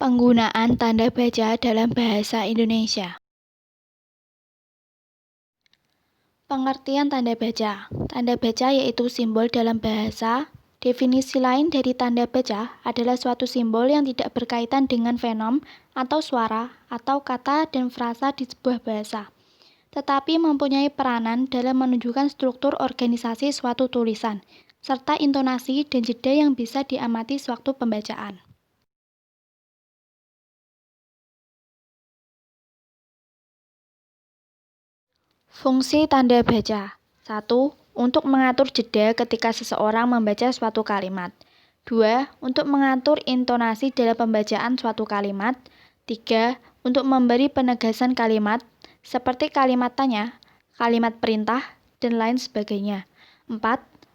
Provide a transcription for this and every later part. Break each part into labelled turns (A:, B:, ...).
A: Penggunaan tanda baca dalam bahasa Indonesia. Pengertian tanda baca. Tanda baca yaitu simbol dalam bahasa. Definisi lain dari tanda baca adalah suatu simbol yang tidak berkaitan dengan fenom atau suara atau kata dan frasa di sebuah bahasa, tetapi mempunyai peranan dalam menunjukkan struktur organisasi suatu tulisan, serta intonasi dan jeda yang bisa diamati sewaktu pembacaan. Fungsi tanda baca. 1. Untuk mengatur jeda ketika seseorang membaca suatu kalimat. 2. Untuk mengatur intonasi dalam pembacaan suatu kalimat. 3. Untuk memberi penegasan kalimat, seperti kalimat tanya, kalimat perintah, dan lain sebagainya. 4.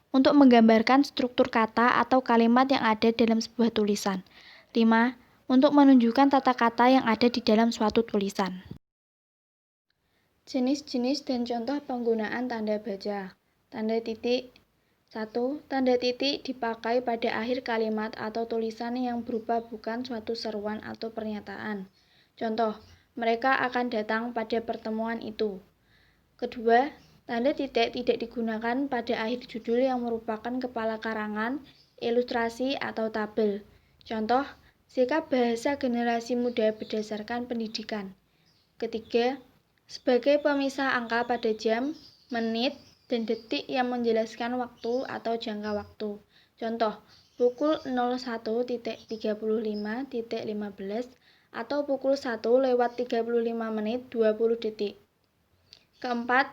A: Untuk menggambarkan struktur kata atau kalimat yang ada dalam sebuah tulisan. 5. Untuk menunjukkan tata kata yang ada di dalam suatu tulisan. Jenis-jenis dan contoh penggunaan tanda baca. Tanda titik. 1. Tanda titik dipakai pada akhir kalimat atau tulisan yang berupa bukan suatu seruan atau pernyataan. Contoh, mereka akan datang pada pertemuan itu. Kedua, tanda titik tidak digunakan pada akhir judul yang merupakan kepala karangan, ilustrasi, atau tabel. Contoh, sikap bahasa generasi muda berdasarkan pendidikan. Ketiga, sebagai pemisah angka pada jam, menit, dan detik yang menjelaskan waktu atau jangka waktu. Contoh, pukul 01.35.15 atau pukul 1:35:20. Keempat,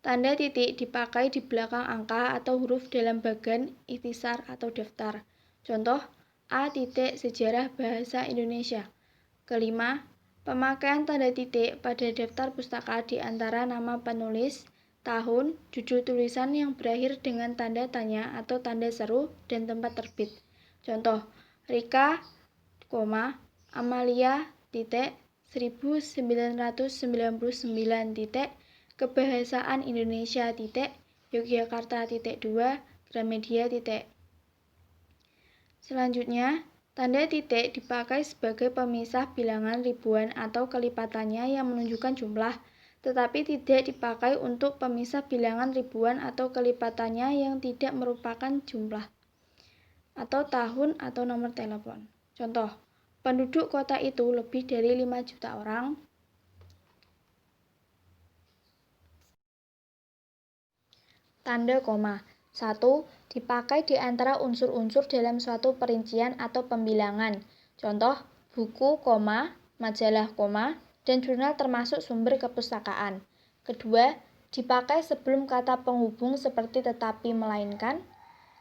A: tanda titik dipakai di belakang angka atau huruf dalam bagan ikhtisar atau daftar. Contoh, A. Sejarah Bahasa Indonesia. Kelima, pemakaian tanda titik pada daftar pustaka di antara nama penulis, tahun, judul tulisan yang berakhir dengan tanda tanya atau tanda seru, dan tempat terbit. Contoh, Rika, Amalia, 1999, Kebahasaan Indonesia, Yogyakarta, 2, Gramedia, Selanjutnya, tanda titik dipakai sebagai pemisah bilangan ribuan atau kelipatannya yang menunjukkan jumlah, tetapi tidak dipakai untuk pemisah bilangan ribuan atau kelipatannya yang tidak merupakan jumlah, atau tahun atau nomor telepon. Contoh, penduduk kota itu lebih dari 5 juta orang. Tanda koma. 1. Dipakai di antara unsur-unsur dalam suatu perincian atau pembilangan. Contoh, buku, majalah, dan jurnal termasuk sumber kepustakaan. Kedua, dipakai sebelum kata penghubung seperti tetapi melainkan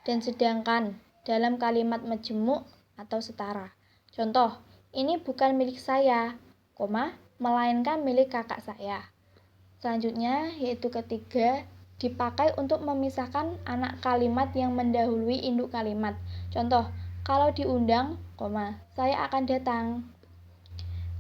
A: dan sedangkan dalam kalimat majemuk atau setara. Contoh, ini bukan milik saya, melainkan milik kakak saya. Selanjutnya, yaitu ketiga, dipakai untuk memisahkan anak kalimat yang mendahului induk kalimat. Contoh, kalau diundang, saya akan datang.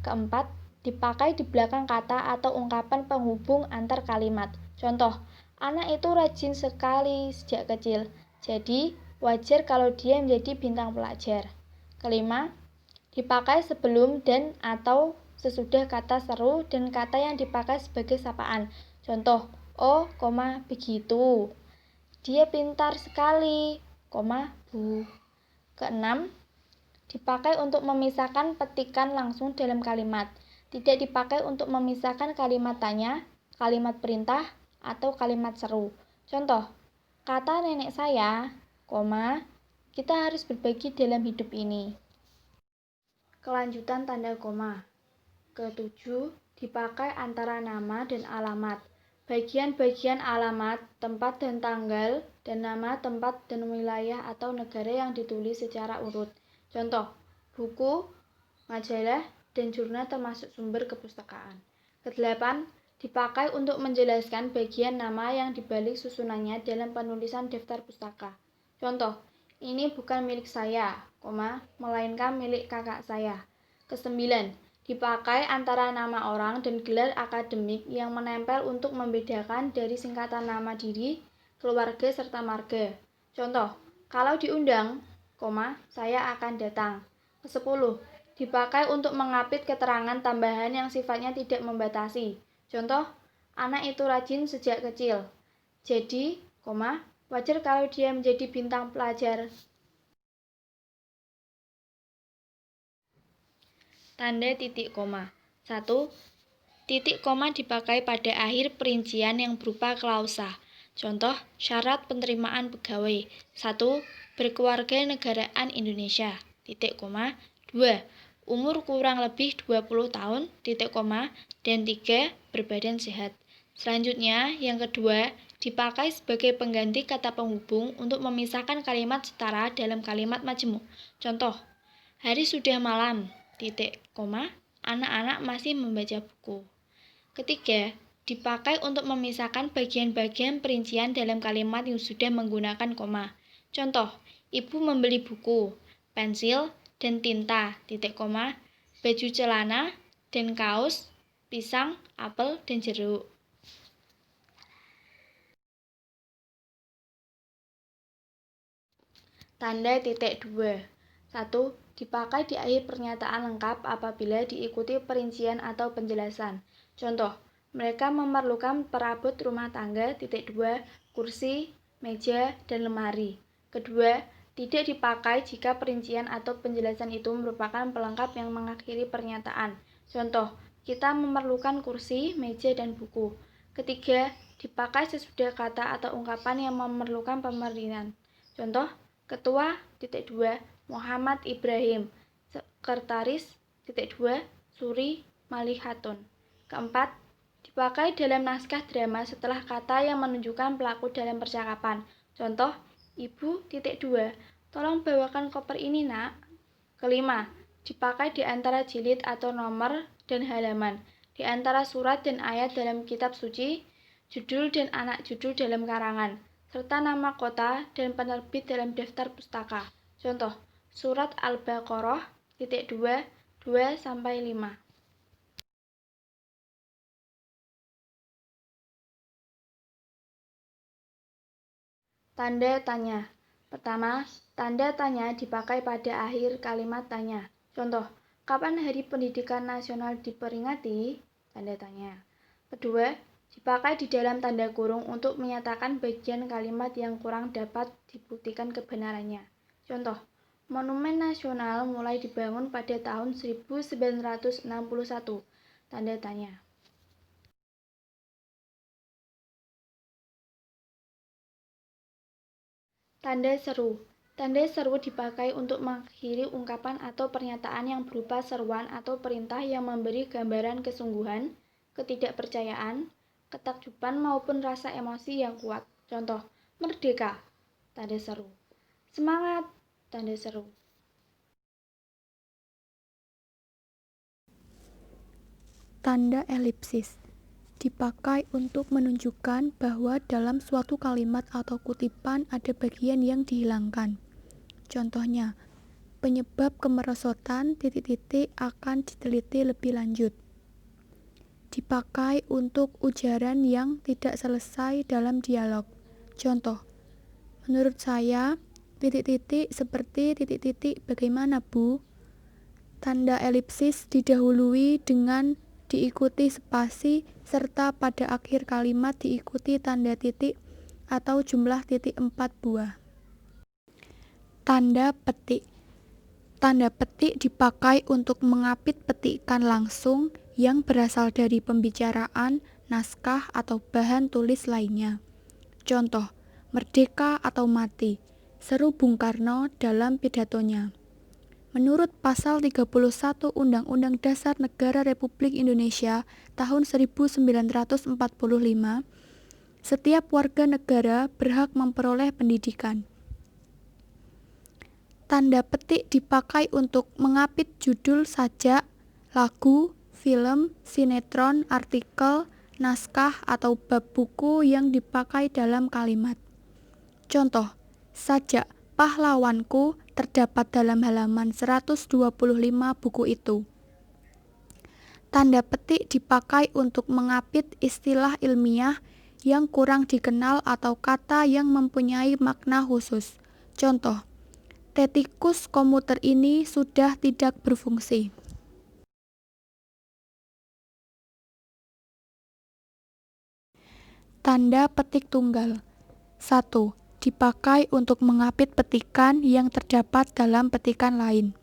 A: Keempat, dipakai di belakang kata atau ungkapan penghubung antar kalimat. Contoh, anak itu rajin sekali sejak kecil, jadi wajar kalau dia menjadi bintang pelajar. Kelima, dipakai sebelum dan atau sesudah kata seru dan kata yang dipakai sebagai sapaan. Contoh, oh, begitu. Dia pintar sekali, Bu. Keenam, dipakai untuk memisahkan petikan langsung dalam kalimat. Tidak dipakai untuk memisahkan kalimat tanya, kalimat perintah, atau kalimat seru. Contoh, kata nenek saya, kita harus berbagi dalam hidup ini. Kelanjutan tanda koma. Ketujuh, dipakai antara nama dan alamat. Bagian-bagian alamat, tempat dan tanggal, dan nama tempat dan wilayah atau negara yang ditulis secara urut. Contoh, buku, majalah, dan jurnal termasuk sumber kepustakaan. Kedelapan, dipakai untuk menjelaskan bagian nama yang dibalik susunannya dalam penulisan daftar pustaka. Contoh, ini bukan milik saya, melainkan milik kakak saya. Kesembilan, dipakai antara nama orang dan gelar akademik yang menempel untuk membedakan dari singkatan nama diri, keluarga, serta marga. Contoh, kalau diundang, saya akan datang. Kesepuluh, dipakai untuk mengapit keterangan tambahan yang sifatnya tidak membatasi. Contoh, anak itu rajin sejak kecil. Jadi, wajar kalau dia menjadi bintang pelajar. Tanda titik koma. 1. Titik koma dipakai pada akhir perincian yang berupa klausa. Contoh, syarat penerimaan pegawai. 1. Berkeluarga negaraan Indonesia. Titik koma. 2. Umur kurang lebih 20 tahun. Titik koma. Dan 3. Berbadan sehat. Selanjutnya, yang kedua, dipakai sebagai pengganti kata penghubung untuk memisahkan kalimat setara dalam kalimat majemuk. Contoh, hari sudah malam. Titik koma. Anak-anak masih membaca buku. Ketiga, dipakai untuk memisahkan bagian-bagian perincian dalam kalimat yang sudah menggunakan koma. Contoh, ibu membeli buku, pensil, dan tinta, titik koma, baju celana, dan kaos, pisang, apel, dan jeruk. Tanda titik 2. 1. Dipakai di akhir pernyataan lengkap apabila diikuti perincian atau penjelasan. Contoh, mereka memerlukan perabot rumah tangga, titik 2, kursi, meja, dan lemari. Kedua, tidak dipakai jika perincian atau penjelasan itu merupakan pelengkap yang mengakhiri pernyataan. Contoh, kita memerlukan kursi, meja, dan buku. Ketiga, dipakai sesudah kata atau ungkapan yang memerlukan pemerintahan. Contoh, Ketua, titik 2, Muhammad Ibrahim. Sekretaris, titik 2, Suri Malihatun. Keempat, dipakai dalam naskah drama setelah kata yang menunjukkan pelaku dalam percakapan. Contoh, Ibu, titik 2, tolong bawakan koper ini, nak. Kelima, dipakai di antara jilid atau nomor dan halaman, di antara surat dan ayat dalam kitab suci, judul dan anak judul dalam karangan, serta nama kota dan penerbit dalam daftar pustaka. Contoh, surat Al-Baqarah, titik 2, 2-5. Tanda tanya. Pertama, tanda tanya dipakai pada akhir kalimat tanya. Contoh, kapan Hari Pendidikan Nasional diperingati? Tanda tanya. Kedua, dipakai di dalam tanda kurung untuk menyatakan bagian kalimat yang kurang dapat dibuktikan kebenarannya. Contoh, Monumen Nasional mulai dibangun pada tahun 1961. Tanda tanya. Tanda seru. Tanda seru dipakai untuk mengakhiri ungkapan atau pernyataan yang berupa seruan atau perintah yang memberi gambaran kesungguhan, ketidakpercayaan, ketakjuban maupun rasa emosi yang kuat. Contoh, merdeka, tanda seru. Semangat, tanda seru.
B: Tanda elipsis dipakai untuk menunjukkan bahwa dalam suatu kalimat atau kutipan ada bagian yang dihilangkan. Contohnya, penyebab kemerosotan titik-titik akan diteliti lebih lanjut. Dipakai untuk ujaran yang tidak selesai dalam dialog. Contoh, menurut saya titik-titik seperti titik-titik bagaimana, Bu? Tanda elipsis didahului dengan diikuti spasi serta pada akhir kalimat diikuti tanda titik atau jumlah titik 4 buah. Tanda petik. Tanda petik dipakai untuk mengapit petikan langsung yang berasal dari pembicaraan, naskah, atau bahan tulis lainnya. Contoh, merdeka atau mati, seru Bung Karno dalam pidatonya. Menurut pasal 31 Undang-Undang Dasar Negara Republik Indonesia tahun 1945, setiap warga negara berhak memperoleh pendidikan. Tanda petik dipakai untuk mengapit judul sajak, lagu, film, sinetron, artikel, naskah, atau bab buku yang dipakai dalam kalimat. Contoh, sajak Pahlawanku terdapat dalam halaman 125 buku itu. Tanda petik dipakai untuk mengapit istilah ilmiah yang kurang dikenal atau kata yang mempunyai makna khusus. Contoh, Tetikus komuter ini sudah tidak berfungsi. Tanda petik tunggal. 1. Dipakai untuk mengapit petikan yang terdapat dalam petikan lain.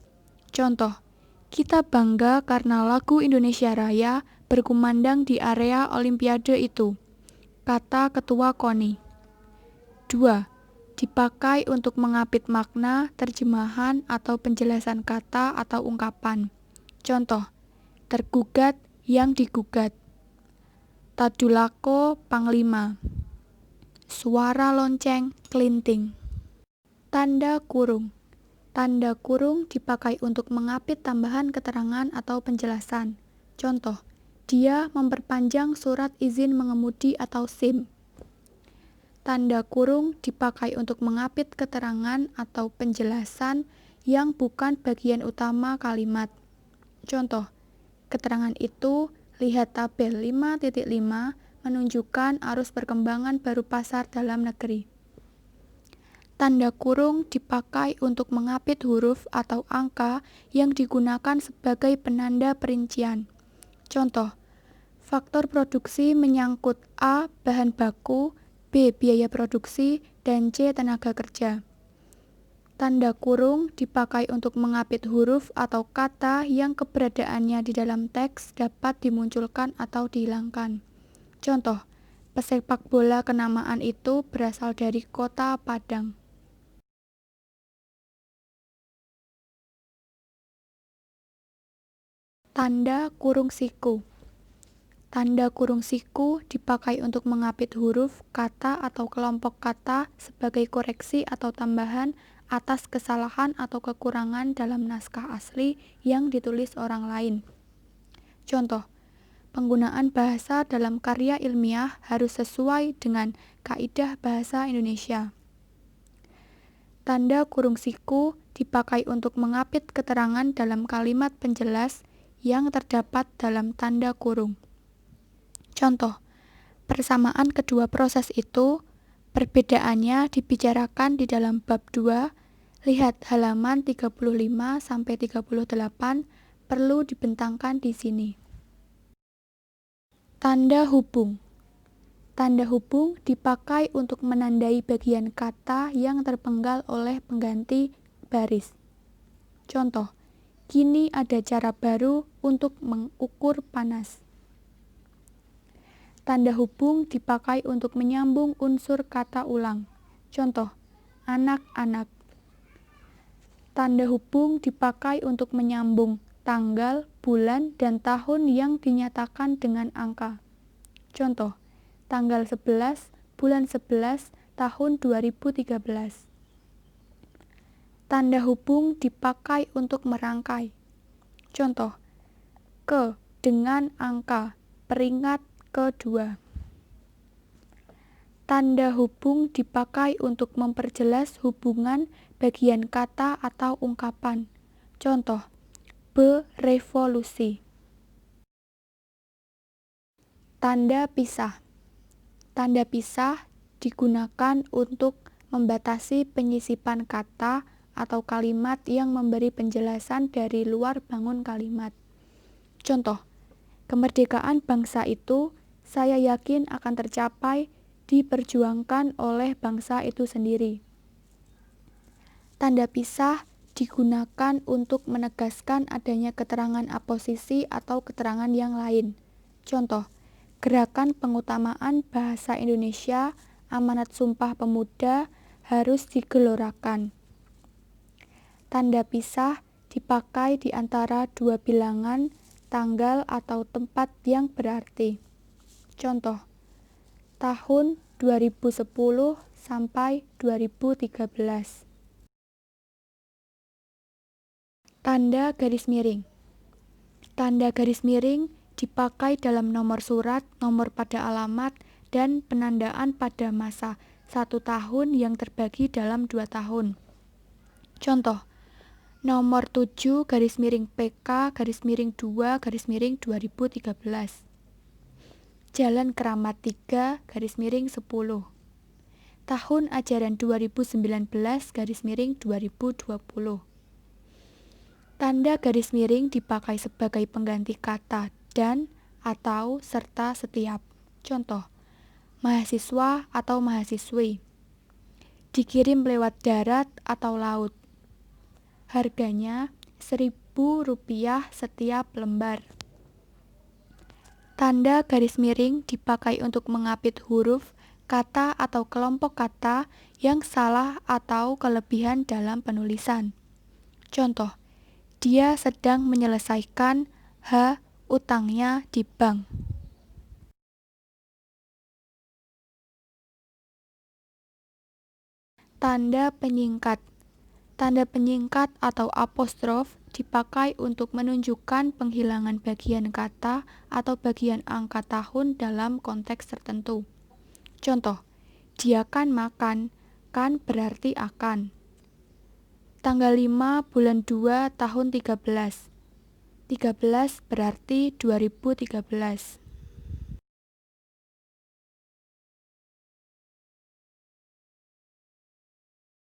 B: Contoh, kita bangga karena lagu Indonesia Raya berkumandang di area Olimpiade itu. Kata Ketua KONI. 2. Dipakai untuk mengapit makna, terjemahan, atau penjelasan kata atau ungkapan. Contoh, tergugat yang digugat. Tadulako Panglima. Suara lonceng kelinting. Tanda kurung. Tanda kurung dipakai untuk mengapit tambahan keterangan atau penjelasan. Contoh, dia memperpanjang surat izin mengemudi atau SIM. Tanda kurung dipakai untuk mengapit keterangan atau penjelasan yang bukan bagian utama kalimat. Contoh, keterangan itu lihat tabel 5.5 menunjukkan arus perkembangan baru pasar dalam negeri. Tanda kurung dipakai untuk mengapit huruf atau angka yang digunakan sebagai penanda perincian. Contoh, faktor produksi menyangkut A. bahan baku, B. biaya produksi, dan C. tenaga kerja. Tanda kurung dipakai untuk mengapit huruf atau kata yang keberadaannya di dalam teks dapat dimunculkan atau dihilangkan. Contoh, pesepak bola kenamaan itu berasal dari kota Padang. Tanda kurung siku. Tanda kurung siku dipakai untuk mengapit huruf, kata, atau kelompok kata sebagai koreksi atau tambahan atas kesalahan atau kekurangan dalam naskah asli yang ditulis orang lain. Contoh, penggunaan bahasa dalam karya ilmiah harus sesuai dengan kaidah bahasa Indonesia. Tanda kurung siku dipakai untuk mengapit keterangan dalam kalimat penjelas yang terdapat dalam tanda kurung. Contoh, persamaan kedua proses itu, perbedaannya dibicarakan di dalam bab 2, lihat halaman 35-38, perlu dibentangkan di sini. Tanda hubung. Tanda hubung dipakai untuk menandai bagian kata yang terpenggal oleh pengganti baris. Contoh, kini ada cara baru untuk mengukur panas. Tanda hubung dipakai untuk menyambung unsur kata ulang. Contoh, anak-anak. Tanda hubung dipakai untuk menyambung tanggal, bulan, dan tahun yang dinyatakan dengan angka. Contoh, tanggal 11, bulan 11, tahun 2013. Tanda hubung dipakai untuk merangkai. Contoh, ke dengan angka, peringkat kedua. Tanda hubung dipakai untuk memperjelas hubungan bagian kata atau ungkapan. Contoh, berevolusi. Tanda pisah. Tanda pisah digunakan untuk membatasi penyisipan kata atau kalimat yang memberi penjelasan dari luar bangun kalimat. Contoh, kemerdekaan bangsa itu saya yakin akan tercapai diperjuangkan oleh bangsa itu sendiri. Tanda pisah digunakan untuk menegaskan adanya keterangan aposisi atau keterangan yang lain. Contoh, gerakan pengutamaan bahasa Indonesia Amanat Sumpah Pemuda harus digelorakan. Tanda pisah dipakai di antara dua bilangan, tanggal atau tempat yang berarti. Contoh, tahun 2010 sampai 2013. Tanda garis miring. Tanda garis miring dipakai dalam nomor surat, nomor pada alamat, dan penandaan pada masa 1 tahun yang terbagi dalam 2 tahun. Contoh, nomor 7 garis miring PK garis miring 2 garis miring 2013. Jalan Keramat 3 garis miring 10. tahun ajaran 2019-2020. Tanda garis miring dipakai sebagai pengganti kata dan atau serta setiap. Contoh, mahasiswa atau mahasiswi. Dikirim lewat darat atau laut. Harganya Rp1.000 setiap lembar. Tanda garis miring dipakai untuk mengapit huruf, kata atau kelompok kata yang salah atau kelebihan dalam penulisan. Contoh, dia sedang menyelesaikan utangnya di bank. Tanda penyingkat. Tanda penyingkat atau apostrof dipakai untuk menunjukkan penghilangan bagian kata atau bagian angka tahun dalam konteks tertentu. Contoh, dia kan makan, kan berarti akan. Tanggal 5 bulan 2 tahun 13. 13 berarti 2013.